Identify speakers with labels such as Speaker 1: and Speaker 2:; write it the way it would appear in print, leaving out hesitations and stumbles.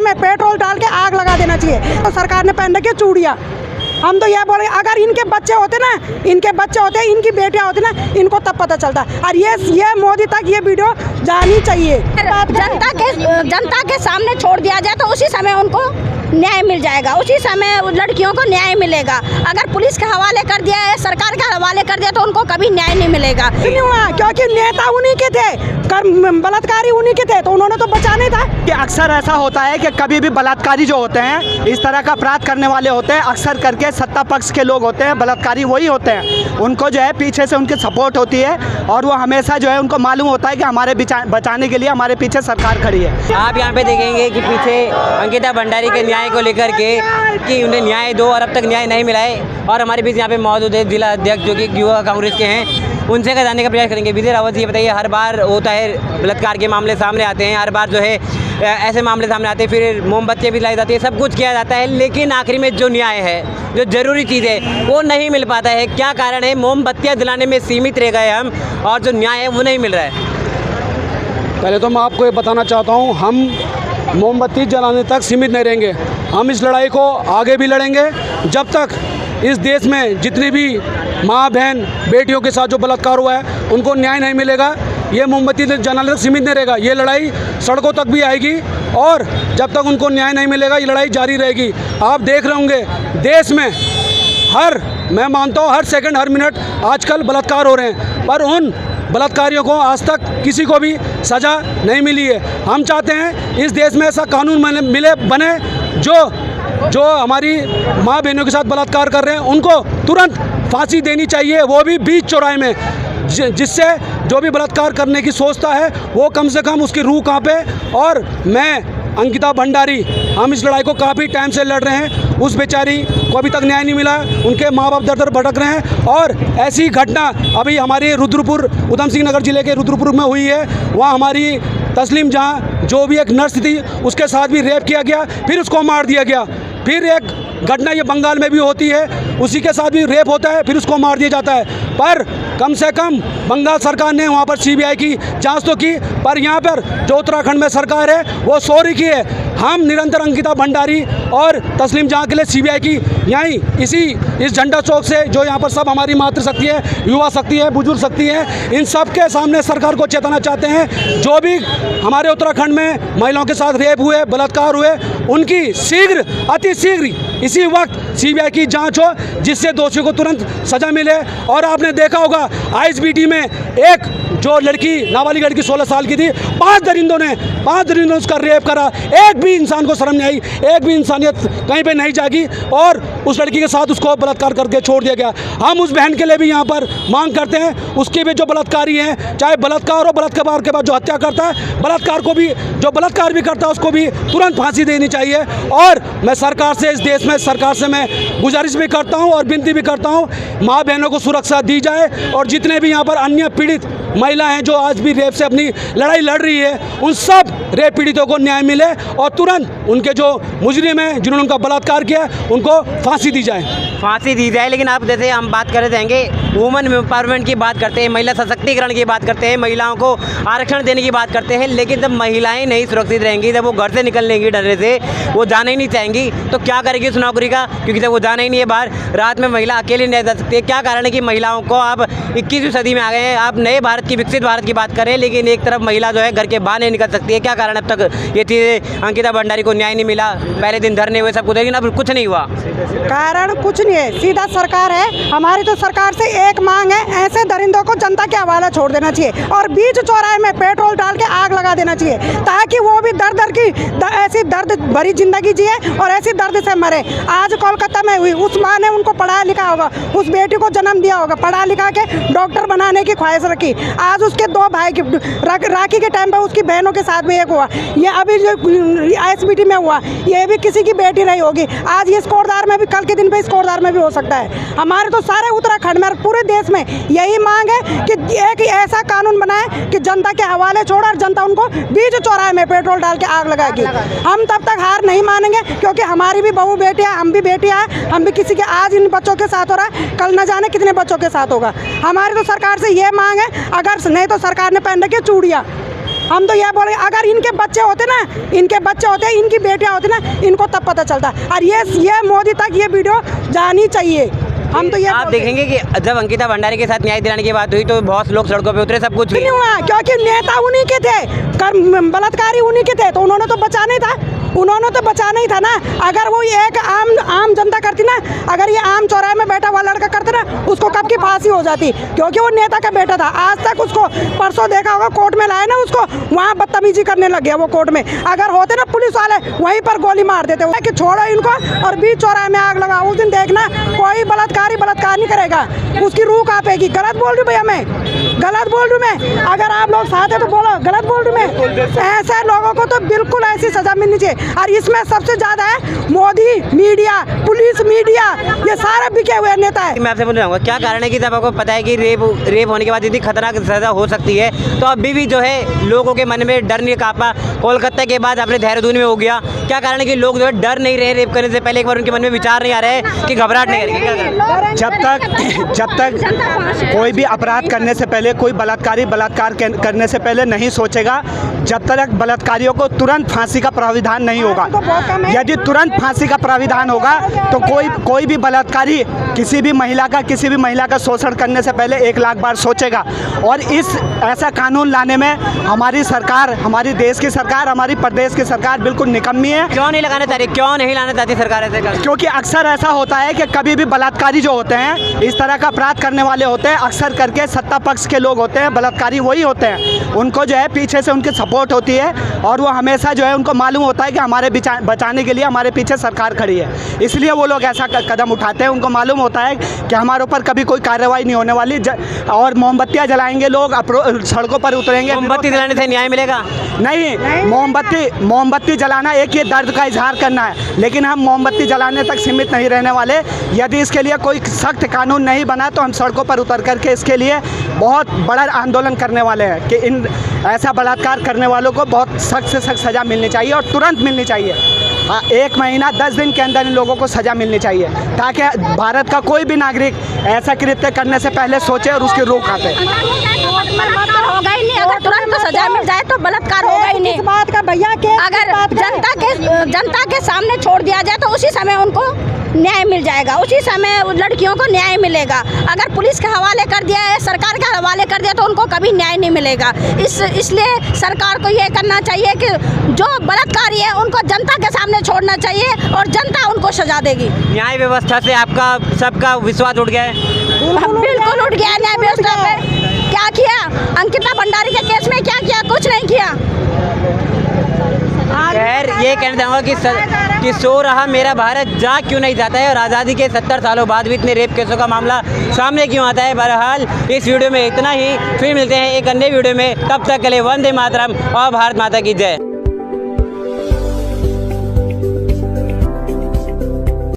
Speaker 1: में पेट्रोल डाल के आग लगा देना चाहिए। तो सरकार ने पहन रखी है चूड़ियाँ। हम तो यह बोले अगर इनके बच्चे होते ना, इनके बच्चे होते, इनकी बेटियां होती ना, इनको तब पता चलता। और ये मोदी तक ये वीडियो जानी चाहिए।
Speaker 2: जनता के सामने छोड़ दिया जाए तो उसी समय उनको न्याय मिल जाएगा, उसी समय लड़कियों को न्याय मिलेगा। अगर पुलिस के हवाले कर दिया है, सरकार के हवाले कर दिया तो उनको कभी न्याय नहीं मिलेगा।
Speaker 1: नहीं हुआ क्योंकि नेता उन्हीं के थे, बलात्कारी उन्हीं के थे, तो उन्होंने तो बचाने था।
Speaker 3: कि अक्सर ऐसा होता है कि कभी भी बलात्कारी जो होते हैं, इस तरह का अपराध करने वाले होते हैं, अक्सर करके सत्ता पक्ष के लोग होते हैं, बलात्कारी वही होते हैं। उनको जो है पीछे से उनकी सपोर्ट होती है और वो हमेशा जो है उनको मालूम होता है कि हमारे बचाने के लिए हमारे पीछे सरकार खड़ी है।
Speaker 4: आप यहाँ पे देखेंगे कि पीछे अंकिता भंडारी के न्याय को लेकर के कि उन्हें न्याय दो और अब तक न्याय नहीं मिला है। और हमारे बीच यहाँ पे मौजूद है जिला अध्यक्ष जो कि युवा कांग्रेस के हैं, उनसे जानने का प्रयास करेंगे। विजय रावत ये बताइए, हर बार होता है बलात्कार के मामले सामने आते हैं, हर बार जो है ऐसे मामले सामने आते हैं, फिर मोमबत्तियाँ भी लाई जाती है, सब कुछ किया जाता है, लेकिन आखिरी में जो न्याय है, जो ज़रूरी चीज़ है वो नहीं मिल पाता है। क्या कारण है? मोमबत्तियाँ जलाने में सीमित रह गए हम और जो न्याय है वो नहीं मिल रहा है।
Speaker 5: पहले तो मैं आपको ये बताना चाहता हूँ, हम मोमबत्ती जलाने तक सीमित नहीं रहेंगे। हम इस लड़ाई को आगे भी लड़ेंगे जब तक इस देश में जितनी भी माँ बहन बेटियों के साथ जो बलात्कार हुआ है उनको न्याय नहीं मिलेगा। ये मोमबत्ती जलाने तक सीमित नहीं रहेगा, ये लड़ाई सड़कों तक भी आएगी और जब तक उनको न्याय नहीं मिलेगा ये लड़ाई जारी रहेगी। आप देख रहे होंगे देश में मैं मानता हूँ हर सेकंड हर मिनट आजकल बलात्कार हो रहे हैं, पर उन बलात्कारियों को आज तक किसी को भी सज़ा नहीं मिली है। हम चाहते हैं इस देश में ऐसा कानून बने जो हमारी माँ बहनों के साथ बलात्कार कर रहे हैं उनको तुरंत फांसी देनी चाहिए, वो भी बीच चौराहे में, जिससे जो भी बलात्कार करने की सोचता है वो कम से कम उसकी रूह कांपे। और मैं अंकिता भंडारी, हम इस लड़ाई को काफ़ी टाइम से लड़ रहे हैं, उस बेचारी को अभी तक न्याय नहीं मिला, उनके माँ बाप दर दर भटक रहे हैं। और ऐसी घटना अभी हमारे रुद्रपुर, उधम सिंह नगर जिले के रुद्रपुर में हुई है। वहाँ हमारी तस्लीम जहाँ जो भी एक नर्स थी उसके साथ भी रेप किया गया, फिर उसको मार दिया गया। फिर एक घटना ये बंगाल में भी होती है, उसी के साथ भी रेप होता है, फिर उसको मार दिया जाता है। पर कम से कम बंगाल सरकार ने वहाँ पर CBI की जांच तो की, पर यहाँ पर जो उत्तराखंड में सरकार है वो सॉरी की है। हम निरंतर अंकिता भंडारी और तस्लीम जहाँ के लिए CBI की यहीं इस झंडा चौक से, जो यहाँ पर सब हमारी मातृशक्ति है, युवा शक्ति है, बुजुर्ग शक्ति है, इन सब के सामने सरकार को चेताना चाहते हैं। जो भी हमारे उत्तराखंड में महिलाओं के साथ रेप हुए, बलात्कार हुए, उनकी शीघ्र अति शीघ्र इसी वक्त CBI की जांच हो, जिससे दोषियों को तुरंत सजा मिले। और आपने देखा होगा ISBT में एक जो लड़की, नाबालिग लड़की 16 साल की थी, 5 दरिंदों ने उसका रेप करा, एक भी इंसान को शर्म नहीं आई, एक भी इंसानियत कहीं पे नहीं जागी और उस लड़की के साथ उसको बलात्कार करके छोड़ दिया गया। हम उस बहन के लिए भी यहाँ पर मांग करते हैं, उसके भी जो बलात्कारी हैं, चाहे बलात्कार हो, बलात्कार के बाद जो हत्या करता है, बलात्कार को भी, जो बलात्कार भी करता है उसको भी तुरंत फांसी देनी चाहिए। और मैं सरकार से, इस देश में सरकार से मैं गुजारिश भी करता हूँ और विनती भी करता हूँ, माँ बहनों को सुरक्षा दी जाए और जितने भी यहाँ पर अन्य पीड़ित महिला हैं जो आज भी रेप से अपनी लड़ाई लड़ रही है, उन सब रेप पीड़ितों को न्याय मिले और तुरंत उनके जो मुजरिम हैं जिन्होंने उनका बलात्कार किया उनको फांसी दी जाए।
Speaker 4: लेकिन आप जैसे हम बात कर रहे थे वुमेन एम्पावरमेंट की बात करते हैं, महिला सशक्तिकरण की बात करते हैं, महिलाओं को आरक्षण देने की बात करते हैं, लेकिन जब महिलाएं नहीं सुरक्षित रहेंगी, जब वो घर से निकलने की डरने से वो जाना ही नहीं चाहेंगी, तो क्या करेगी उस नौकरी का? क्योंकि जब वो जाना ही नहीं है बाहर, रात में महिला अकेली नहीं जा सकती है। क्या कारण है कि महिलाओं को आप 21वीं सदी में आ गए हैं, आप नए भारत की, विकसित भारत की बात करें, लेकिन एक तरफ महिला जो है घर के बाहर नहीं निकल सकती है? क्या कारण अब तक ये चीज़ें, अंकिता भंडारी को न्याय नहीं मिला, पहले दिन धरने हुए सब कुछ, लेकिन अब कुछ नहीं हुआ?
Speaker 1: कारण कुछ नहीं है, सीधा सरकार है। हमारी तो सरकार से एक मांग है, ऐसे दरिंदों को जनता के हवाले छोड़ देना चाहिए और बीच चौराहे में पेट्रोल डाल के आग लगा देना चाहिए, ताकि वो भी दर्द ऐसी दर्द भरी जिंदगी जिए और ऐसी दर्द से मरे। आज कोलकाता में हुई, उस माँ ने उनको पढ़ाया लिखा होगा, उस बेटी को जन्म दिया होगा, पढ़ा लिखा के डॉक्टर बनाने की ख्वाहिश रखी। आज उसके 2 भाई की राखी के टाइम पे उसकी बहनों के साथ में एक हुआ, ये अभी जो ISBT में हुआ, ये भी किसी की बेटी रही होगी। आज ये स्कोरदार में भी, कल के दिन पे स्कोरदार में भी हो सकता है। हमारे तो सारे उत्तराखंड में, पूरे देश में यही मांग है कि एक ऐसा कानून बनाए कि जनता के हवाले छोड़ और जनता उनको बीच चौराहे में पेट्रोल डाल के आग लगाएगी। हम तब तक हार नहीं मानेंगे, क्योंकि हमारी भी बहू बेटियां, हम भी बेटियां हैं, हम भी किसी के, आज इन बच्चों के साथ हो रहा है, कल न जाने कितने बच्चों के साथ होगा। हमारी तो सरकार से ये मांग है, अगर नहीं तो सरकार ने पहन रखी है चूड़ियाँ, हम तो यह बोले अगर इनके बच्चे होते ना, इनके बच्चे होते, इनकी बेटियां होती ना, इनको तब पता चलता। और ये मोदी तक ये वीडियो जानी चाहिए। हम तो ये
Speaker 4: आप देखेंगे कि जब अंकिता भंडारी के साथ न्याय दिलाने की बात हुई तो बहुत लोग सड़कों पे उतरे, सब कुछ
Speaker 1: नहीं हुआ, क्योंकि नेता उन्हीं के थे, बलात्कारी उन्हीं के थे, तो उन्होंने तो बचाना ही था, उन्होंने तो बचाना ही था ना। अगर वो एक आम जनता करती ना, अगर ये आम चौराहे में बैठा हुआ लड़का करते ना, उसको कब की फांसी हो जाती, क्योंकि वो नेता का बेटा था। आज तक उसको परसों देखा होगा कोर्ट में लाए ना, उसको वहाँ बदतमीजी करने लग गया वो कोर्ट में। अगर होते ना पुलिस वाले वहीं पर गोली मार देते कि छोड़ो इनको और बीच चौराहे में आग लगाओ। उस दिन देखना कोई बलात्कार नहीं करेगा, उसकी रूह कांपेगी। गलत बोल रही भैया, मैं गलत बोल रही मैं, अगर आप लोग साथ है तो बोलो गलत बोल रही मैं। ऐसे लोगों को तो बिल्कुल ऐसी सजा मिलनी चाहिए। और इसमें सबसे ज्यादा है मोदी, मीडिया, पुलिस, मीडिया, ये सारे बिके हुए नेता है।
Speaker 4: मैं आपसे बोलना चाहूँगा क्या कारण है कि जब आपको पता है कि रेप होने के बाद इतनी खतरनाक सजा हो सकती है, तो अभी भी जो है लोगों के मन में डर नहीं कापा। कोलकाता के बाद अपने देहरादून में हो गया, क्या कारण है कि लोग जो है डर नहीं रहे रेप करने से पहले? एक बार उनके मन में विचार नहीं आ रहा है कि घबराहट नहीं करेंगे? क्या कारण?
Speaker 3: जब तक कोई भी अपराध करने से पहले, कोई बलात्कार करने से पहले नहीं सोचेगा, जब तक बलात्कारियों को तुरंत फांसी का प्राविधान नहीं होगा। यदि तुरंत फांसी का प्राविधान होगा तो कोई भी बलात्कारी किसी भी महिला का शोषण करने से पहले 1 लाख बार सोचेगा। और ऐसा कानून लाने में हमारी सरकार, हमारी देश की सरकार, हमारी प्रदेश की सरकार बिल्कुल निकम्मी है।
Speaker 4: क्यों नहीं लगाना चाहती, क्यों नहीं लाना चाहती सरकार ऐसे कानून?
Speaker 3: क्योंकि अक्सर ऐसा होता है कि कभी भी बलात्कारी जो होते हैं, इस तरह का अपराध करने वाले होते हैं, अक्सर करके सत्ता पक्ष के लोग होते हैं, बलात्कारी वही होते हैं। उनको जो है पीछे से उनकी सपोर्ट होती है और वो हमेशा जो है उनको मालूम होता है कि हमारे बचाने के लिए हमारे पीछे सरकार खड़ी है, इसलिए वो लोग ऐसा कदम उठाते हैं। उनको मालूम होता है कि हमारे ऊपर कभी कोई कार्रवाई नहीं होने वाली और मोमबत्तियाँ जलाएंगे लोग, सड़कों पर उतरेंगे।
Speaker 4: मोमबत्ती जलाने से न्याय मिलेगा?
Speaker 3: नहीं, मोमबत्ती जलाना एक ये दर्द का इजहार करना है, लेकिन हम मोमबत्ती जलाने तक सीमित नहीं रहने वाले। यदि इसके लिए कोई सख्त कानून नहीं बना तो हम सड़कों पर उतर करके इसके लिए बहुत बड़ा आंदोलन करने वाले हैं कि ऐसा बलात्कार करने वालों को बहुत सख्त से सख्त सज़ा मिलनी चाहिए और तुरंत मिलनी चाहिए। 1 महीना 10 दिन के अंदर इन लोगों को सज़ा मिलनी चाहिए, ताकि भारत का कोई भी नागरिक ऐसा कृत्य करने से पहले सोचे और उसकी रोक आते।
Speaker 2: होगा ही नहीं, अगर तुरंत सजा मिल जाए तो बलात्कार होगा ही नहीं।
Speaker 1: इस बात का भैया
Speaker 2: अगर जनता के सामने छोड़ दिया जाए तो उसी समय उनको न्याय मिल जाएगा, उसी समय लड़कियों को न्याय मिलेगा। अगर पुलिस के हवाले कर दिया है, सरकार के हवाले कर दिया तो उनको कभी न्याय नहीं मिलेगा। इसलिए सरकार को ये करना चाहिए कि जो बलात्कारी है उनको जनता के सामने छोड़ना चाहिए और जनता उनको सजा देगी।
Speaker 4: न्याय व्यवस्था से आपका सबका विश्वास उठ गया है?
Speaker 2: बिल्कुल उठ गया न्याय व्यवस्था पे। क्या किया अंकिता भंडारी के केस में? क्या किया? कुछ नहीं किया।
Speaker 4: खैर, ये कहना चाहूँगा कि सो रहा मेरा भारत जा क्यों नहीं जाता है, और आज़ादी के 70 सालों बाद भी इतने रेप केसों का मामला सामने क्यों आता है। बहरहाल इस वीडियो में इतना ही, फिर मिलते हैं एक अन्य वीडियो में, तब तक के लिए वंदे मातरम और भारत माता की जय।